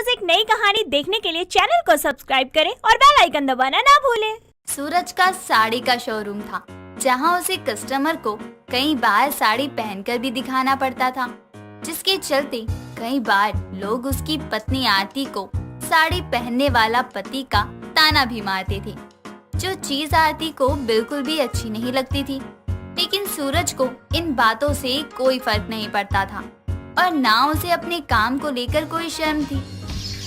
रोज एक नई कहानी देखने के लिए चैनल को सब्सक्राइब करें और बेल आइकन दबाना ना भूलें। सूरज का साड़ी का शोरूम था, जहां उसे कस्टमर को कई बार साड़ी पहनकर भी दिखाना पड़ता था, जिसके चलते कई बार लोग उसकी पत्नी आरती को साड़ी पहनने वाला पति का ताना भी मारते थे, जो चीज आरती को बिल्कुल भी अच्छी नहीं लगती थी। लेकिन सूरज को इन बातों से कोई फर्क नहीं पड़ता था और ना उसे अपने काम को लेकर कोई शर्म थी।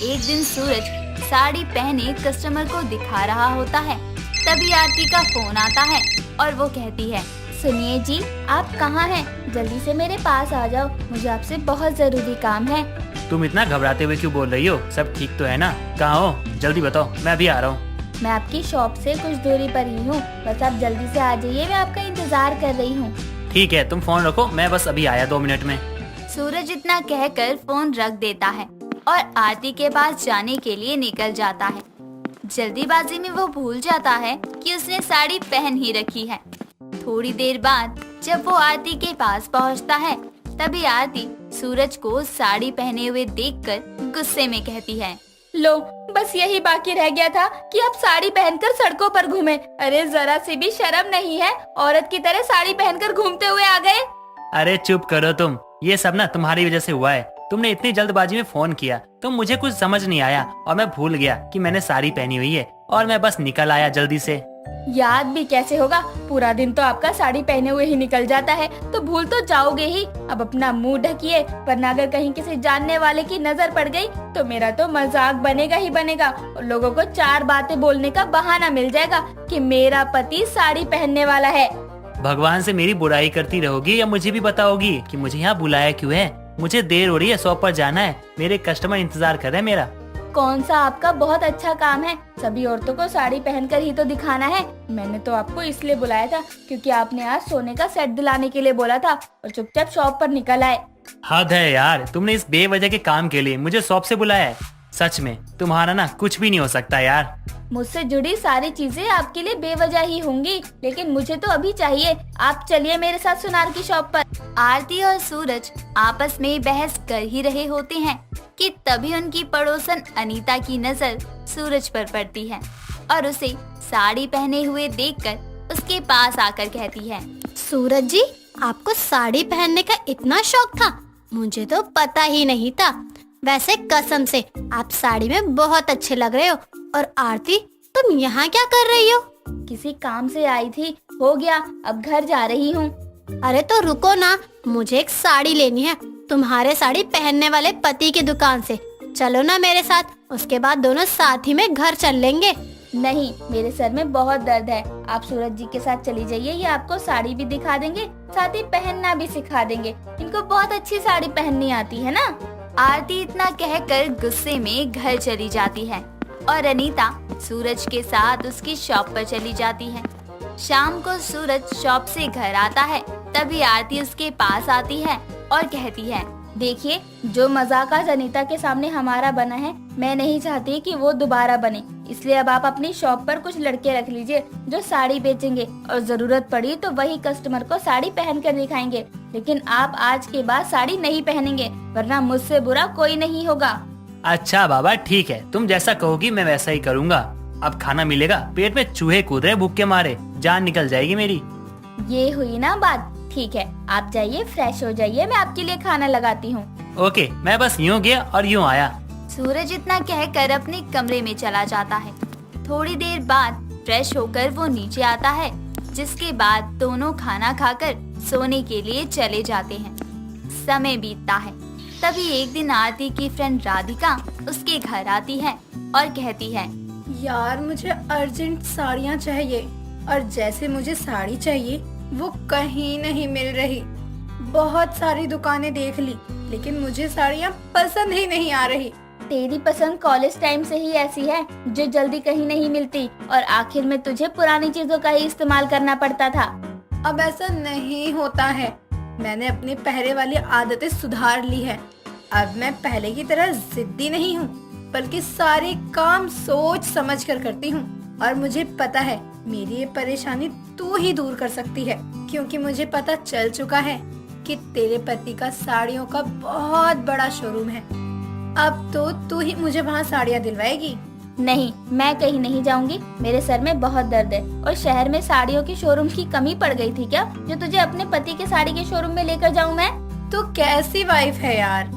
एक दिन सूरज साड़ी पहने कस्टमर को दिखा रहा होता है, तभी आरती का फोन आता है और वो कहती है, सुनिए जी, आप कहाँ हैं? जल्दी से मेरे पास आ जाओ, मुझे आपसे बहुत जरूरी काम है। तुम इतना घबराते हुए क्यों बोल रही हो? सब ठीक तो है ना? कहाँ हो? जल्दी बताओ, मैं अभी आ रहा हूँ। मैं आपकी शॉप से कुछ दूरी पर ही हूँ, बस आप जल्दी से आ जाइए, मैं आपका इंतजार कर रही हूँ। ठीक है, तुम फोन रखो, मैं बस अभी आया 2 मिनट में। सूरज इतना कहकर फोन रख देता है और आरती के पास जाने के लिए निकल जाता है। जल्दीबाजी में वो भूल जाता है कि उसने साड़ी पहन ही रखी है। थोड़ी देर बाद जब वो आरती के पास पहुंचता है, तभी आरती सूरज को साड़ी पहने हुए देखकर गुस्से में कहती है, लो, बस यही बाकी रह गया था कि आप साड़ी पहनकर सड़कों पर घूमे। अरे जरा सी भी शर्म नहीं है, औरत की तरह साड़ी पहनकर घूमते हुए आ गए। अरे चुप करो तुम, ये सब ना तुम्हारी वजह से हुआ है। तुमने इतनी जल्दबाजी में फोन किया तो मुझे कुछ समझ नहीं आया और मैं भूल गया कि मैंने साड़ी पहनी हुई है और मैं बस निकल आया जल्दी से। याद भी कैसे होगा, पूरा दिन तो आपका साड़ी पहने हुए ही निकल जाता है, तो भूल तो जाओगे ही। अब अपना मुंह ढकिए, वरना अगर कहीं किसी जानने वाले की नजर पड़ गई तो मेरा तो मजाक बनेगा ही बनेगा और लोगों को 4 बातें बोलने का बहाना मिल जाएगा कि मेरा पति साड़ी पहनने वाला है। भगवान से मेरी बुराई करती रहोगी या मुझे भी बताओगी कि मुझे यहाँ बुलाया क्यों है? मुझे देर हो रही है, शॉप पर जाना है, मेरे कस्टमर इंतजार कर रहे हैं मेरा। कौन सा आपका बहुत अच्छा काम है? सभी औरतों को साड़ी पहनकर ही तो दिखाना है। मैंने तो आपको इसलिए बुलाया था क्योंकि आपने आज सोने का सेट दिलाने के लिए बोला था और चुपचाप शॉप पर निकल आए। हद है यार, तुमने इस बेवजह के काम के लिए मुझे शॉप से बुलाया है। सच में तुम्हारा ना कुछ भी नहीं हो सकता यार। मुझसे जुड़ी सारी चीजें आपके लिए बेवजह ही होंगी, लेकिन मुझे तो अभी चाहिए। आप चलिए मेरे साथ सुनार की शॉप पर। आरती और सूरज आपस में बहस कर ही रहे होते हैं कि तभी उनकी पड़ोसन अनीता की नजर सूरज पर पड़ती है और उसे साड़ी पहने हुए देखकर उसके पास आकर कहती है, सूरज जी, आपको साड़ी पहनने का इतना शौक था? मुझे तो पता ही नहीं था। वैसे कसम से आप साड़ी में बहुत अच्छे लग रहे हो। और आरती, तुम यहाँ क्या कर रही हो? किसी काम से आई थी, हो गया, अब घर जा रही हूँ। अरे तो रुको ना, मुझे एक साड़ी लेनी है तुम्हारे साड़ी पहनने वाले पति की दुकान से। चलो ना मेरे साथ, उसके बाद दोनों साथ ही में घर चल लेंगे। नहीं, मेरे सर में बहुत दर्द है। आप सूरज जी के साथ चली जाइए, ये आपको साड़ी भी दिखा देंगे, साथ ही पहनना भी सिखा देंगे। इनको बहुत अच्छी साड़ी पहननी आती है ना। आरती इतना कहकर गुस्से में घर चली जाती है और अनीता सूरज के साथ उसकी शॉप पर चली जाती है। शाम को सूरज शॉप से घर आता है, तभी आरती उसके पास आती है और कहती है, देखिए, जो मजाक आज अनीता के सामने हमारा बना है, मैं नहीं चाहती कि वो दोबारा बने। इसलिए अब आप अपनी शॉप पर कुछ लड़के रख लीजिए जो साड़ी बेचेंगे और जरूरत पड़ी तो वही कस्टमर को साड़ी पहन कर दिखाएंगे। लेकिन आप आज के बाद साड़ी नहीं पहनेंगे, वरना मुझसे बुरा कोई नहीं होगा। अच्छा बाबा, ठीक है, तुम जैसा कहोगी मैं वैसा ही करूँगा। अब खाना मिलेगा, पेट में चूहे कूद रहे भूख के मारे, जान निकल जाएगी मेरी। ये हुई ना बात। ठीक है, आप जाइए, फ्रेश हो जाइए, मैं आपके लिए खाना लगाती हूँ। ओके, मैं बस यूँ गया और यूँ आया। सूरज इतना कहकर अपने कमरे में चला जाता है। थोड़ी देर बाद फ्रेश होकर वो नीचे आता है, जिसके बाद दोनों खाना खाकर सोने के लिए चले जाते हैं। समय बीतता है, तभी एक दिन आरती की फ्रेंड राधिका उसके घर आती है और कहती है, यार, मुझे अर्जेंट साड़ियाँ चाहिए और जैसे मुझे साड़ी चाहिए वो कहीं नहीं मिल रही। बहुत सारी दुकानें देख ली, लेकिन मुझे साड़ियाँ पसंद ही नहीं आ रही। तेरी पसंद कॉलेज टाइम से ही ऐसी है जो जल्दी कहीं नहीं मिलती और आखिर में तुझे पुरानी चीजों का ही इस्तेमाल करना पड़ता था। अब ऐसा नहीं होता है, मैंने अपनी पहले वाली आदतें सुधार ली है। अब मैं पहले की तरह जिद्दी नहीं हूँ, बल्कि सारे काम सोच समझ कर करती हूँ और मुझे पता है मेरी ये परेशानी तू ही दूर कर सकती है, क्योंकि मुझे पता चल चुका है कि तेरे पति का साड़ियों का बहुत बड़ा शोरूम है। अब तो तू ही मुझे वहाँ साड़ियाँ दिलवाएगी। नहीं, मैं कहीं नहीं जाऊंगी। मेरे सर में बहुत दर्द है। और शहर में साड़ियों की शोरूम की कमी पड़ गई थी क्या, जो तुझे अपने पति के साड़ी के शोरूम में लेकर जाऊं मैं? तू कैसी वाइफ है यार।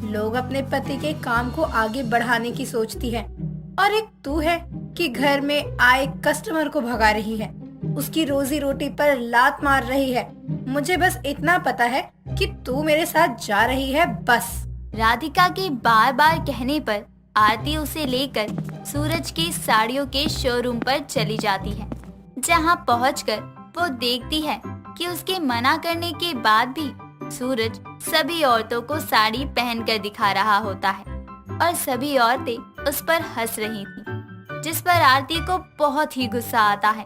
लोग अपने पति के काम को आगे बढ़ाने की सोचती है, और एक तू है कि घर में आए कस्टमर को भगा रही है, उसकी रोजी रोटी पर लात मार रही है। मुझे बस इतना पता है कि तू मेरे साथ जा रही है, बस। राधिका के बार बार कहने पर आरती उसे लेकर सूरज की साड़ियों के शोरूम पर चली जाती है, जहां पहुंचकर वो देखती है कि उसके मना करने के बाद भी सूरज सभी औरतों को साड़ी पहनकर दिखा रहा होता है और सभी औरतें उस पर हंस रही थी, जिस पर आरती को बहुत ही गुस्सा आता है।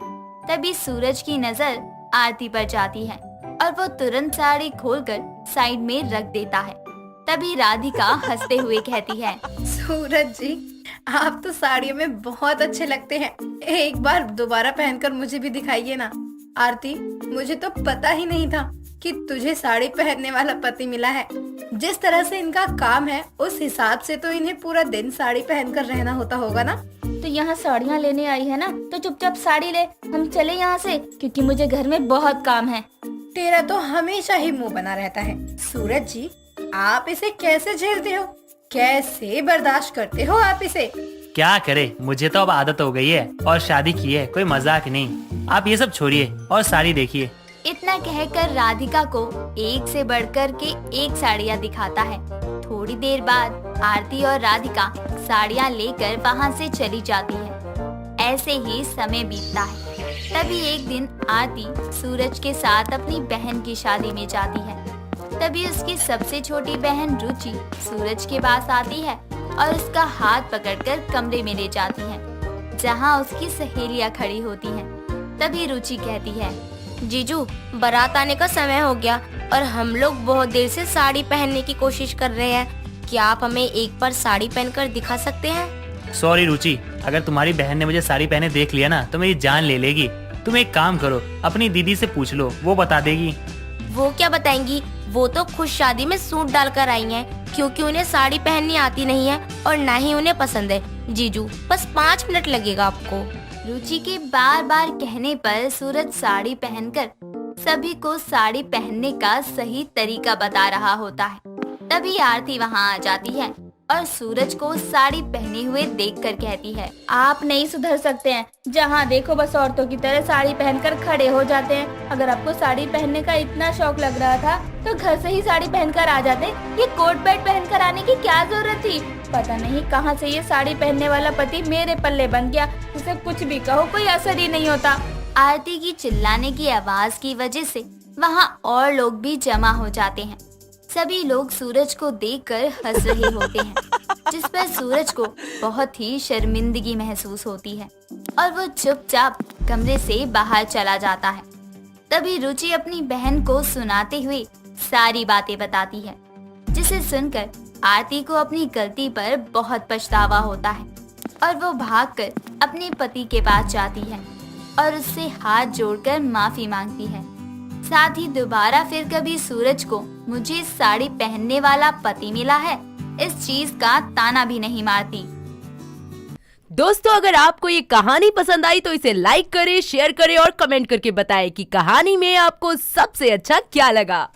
तभी सूरज की नजर आरती पर जाती है और वो तुरंत साड़ी खोलकर साइड में रख देता है। तभी राधिका हंसते हुए कहती है, सूरज जी, आप तो साड़ियों में बहुत अच्छे लगते हैं। एक बार दोबारा पहनकर मुझे भी दिखाइए ना। आरती, मुझे तो पता ही नहीं था कि तुझे साड़ी पहनने वाला पति मिला है। जिस तरह से इनका काम है, उस हिसाब से तो इन्हें पूरा दिन साड़ी पहनकर रहना होता होगा ना। तो यहाँ साड़ियाँ लेने आई है ना, तो चुपचाप साड़ी ले, हम चले यहाँ से, क्योंकि मुझे घर में बहुत काम है। तेरा तो हमेशा ही मुंह बना रहता है। सूरज जी, आप इसे कैसे झेलते हो, कैसे बर्दाश्त करते हो आप इसे? क्या करे, मुझे तो अब आदत हो गई है और शादी की है, कोई मजाक नहीं। आप ये सब छोड़िए और साड़ी देखिए। इतना कहकर राधिका को एक से बढ़कर के एक साड़ियाँ दिखाता है। थोड़ी देर बाद आरती और राधिका साड़ियाँ लेकर वहाँ से चली जाती है। ऐसे ही समय बीतता है। तभी एक दिन आरती सूरज के साथ अपनी बहन की शादी में जाती है। तभी उसकी सबसे छोटी बहन रुचि सूरज के पास आती है और उसका हाथ पकड़कर कमरे में ले जाती है, जहाँ उसकी सहेलियाँ खड़ी होती हैं। तभी रुचि कहती है, जीजू, बारात आने का समय हो गया और हम लोग बहुत देर से साड़ी पहनने की कोशिश कर रहे हैं। क्या आप हमें एक बार साड़ी पहनकर दिखा सकते हैं? सॉरी रुचि, अगर तुम्हारी बहन ने मुझे साड़ी पहने देख लिया ना तो मेरी जान ले लेगी। तुम एक काम करो, अपनी दीदी से पूछ लो, वो बता देगी। वो क्या बताएंगी? वो तो खुद शादी में सूट डालकर आई हैं, क्योंकि उन्हें साड़ी पहननी आती नहीं है और ना ही उन्हें पसंद है। जीजू, बस 5 मिनट लगेगा आपको। रुचि के बार बार कहने पर सूरज साड़ी पहनकर सभी को साड़ी पहनने का सही तरीका बता रहा होता है। तभी आरती वहाँ आ जाती है और सूरज को साड़ी पहने हुए देखकर कहती है, आप नहीं सुधर सकते हैं। जहाँ देखो बस औरतों की तरह साड़ी पहनकर खड़े हो जाते हैं। अगर आपको साड़ी पहनने का इतना शौक लग रहा था तो घर से ही साड़ी पहनकर आ जाते। ये कोट पैंट पहनकर आने की क्या जरूरत थी? पता नहीं कहाँ से ये साड़ी पहनने वाला पति मेरे पल्ले बन गया। उसे कुछ भी कहो कोई असर ही नहीं होता। आरती की चिल्लाने की आवाज की वजह से वहाँ और लोग भी जमा हो जाते हैं। सभी लोग सूरज को देखकर हंस रहे होते हैं, जिस पर सूरज को बहुत ही शर्मिंदगी महसूस होती है और वो चुपचाप कमरे से बाहर चला जाता है। तभी रुचि अपनी बहन को सुनाते हुए सारी बातें बताती है, जिसे सुनकर आरती को अपनी गलती पर बहुत पछतावा होता है और वो भागकर अपने पति के पास जाती है और उससे हाथ जोड़कर माफी मांगती है। साथ ही दोबारा फिर कभी सूरज को मुझे साड़ी पहनने वाला पति मिला है इस चीज का ताना भी नहीं मारती। दोस्तों, अगर आपको ये कहानी पसंद आई तो इसे लाइक करें, शेयर करें और कमेंट करके बताएं कि कहानी में आपको सबसे अच्छा क्या लगा।